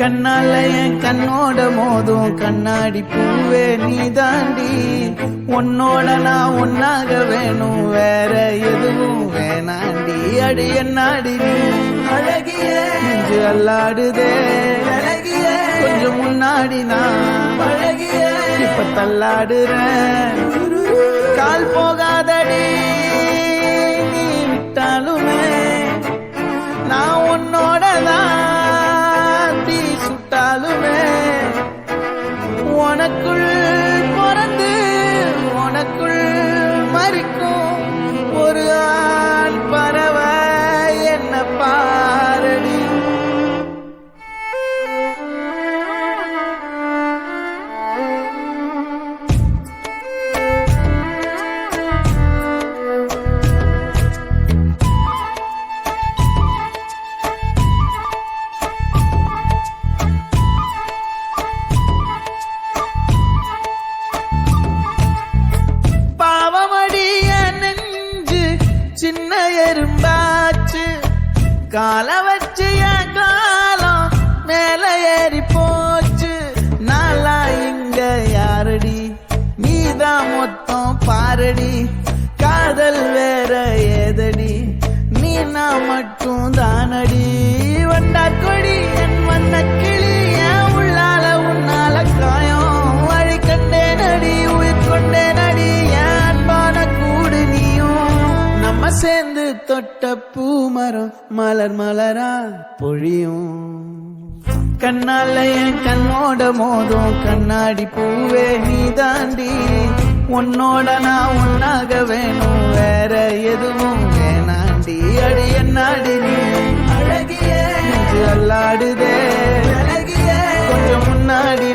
கண்ணால என் கண்ணோட மோதும் கண்ணாடி பூவே நீ தாண்டி, உன்னோட நான் ஒன்னாக வேணும் வேற எதுவும் வேணாண்டி. அடி என்னாடி நீ அழகிய நெஞ்சு அல்லாடுதே அழகிய, கொஞ்சம் முன்னாடி நான் அழகிய இப்ப தள்ளாடுறேன். கால் போகாதடி நீ விட்டாலுமே நான் உன்னோட தான் சுட்டாலுமே. உனக்குள் பிறந்து உனக்குள் மறிக்கும் ஒரு ஆண் பறவை என்ன பாரடி. சின்ன எறும்பாச்சு கால வச்சு என் காலம் மேல ஏறி போச்சு. நாளா இங்க யாரடி நீதான் மொத்தம் பாரடி. காதல் வேற ஏதடி நீ நான் மட்டும் தானடி. வண்டார் கொடி என் வண்ண கிளி என் உள்ளால உன்னால காயம் வழி கண்டேனடி உயிர் கொண்டேனடி. என் அன்பான கூடு நீயும் நம்ம சேர்ந்து தொட்ட பூமரம் மலர் மலரா பொழியும். கண்ணால என் கண்ணோட மோதும் கண்ணாடி பூவே நீ தாண்டி, உன்னோட நான் ஒன்னாக வேணும் வேற எதுவும் வேணாண்டி. அடி என்னாடி நீ அழகிய நெஞ்சு அல்லாடுதே அழகிய, கொஞ்சம் முன்னாடி